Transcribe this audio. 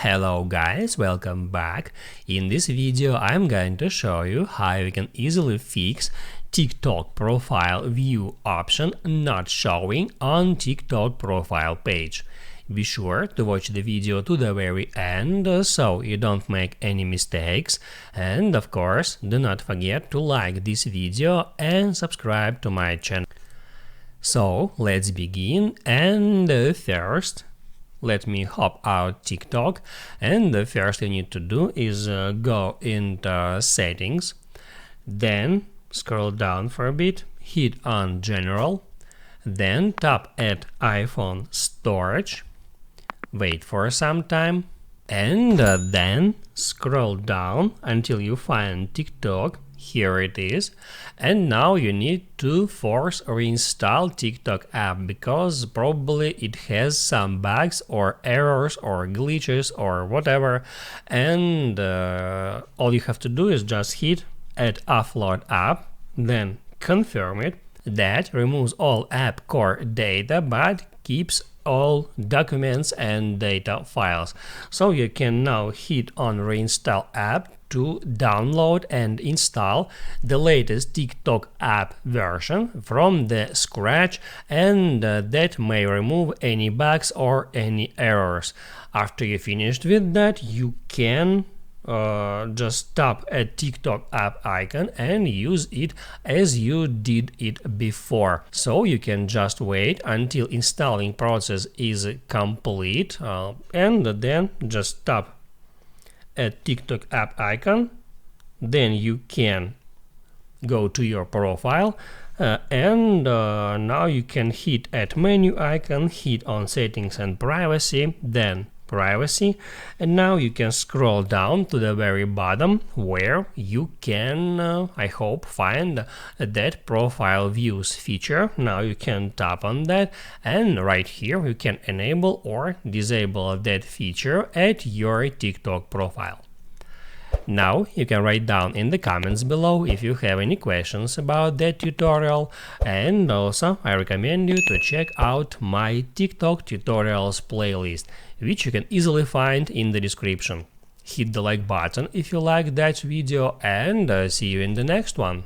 Hello guys, welcome back. In this video I'm going to show you how you can easily fix TikTok profile view option not showing on TikTok profile page. Be sure to watch the video to the very end so you don't make any mistakes, and of course do not forget to like this video and subscribe to my channel. So let's begin, and first let me hop out TikTok, and the first you need to do is go into settings, then scroll down for a bit, hit on general, then tap at iPhone storage, wait for some time, and then scroll down until you find TikTok. Here it is, and now you need to force reinstall TikTok app because probably it has some bugs or errors or glitches or whatever, and all you have to do is just hit add offload app, then confirm it. That removes all app core data but keeps all documents and data files. So you can now hit on reinstall app to download and install the latest TikTok app version from the scratch, and that may remove any bugs or any errors. After you finished with that, you can just tap a TikTok app icon and use it as you did it before. So you can just wait until installing process is complete, and then just tap a TikTok app icon. Then you can go to your profile, and now you can hit add menu icon, hit on settings and privacy, then privacy, and now you can scroll down to the very bottom where you can, I hope, find that profile views feature. Now you can tap on that, and right here you can enable or disable that feature at your TikTok profile. Now you can write down in the comments below if you have any questions about that tutorial, and also I recommend you to check out my TikTok tutorials playlist, which you can easily find in the description. Hit the like button if you like that video, and see you in the next one.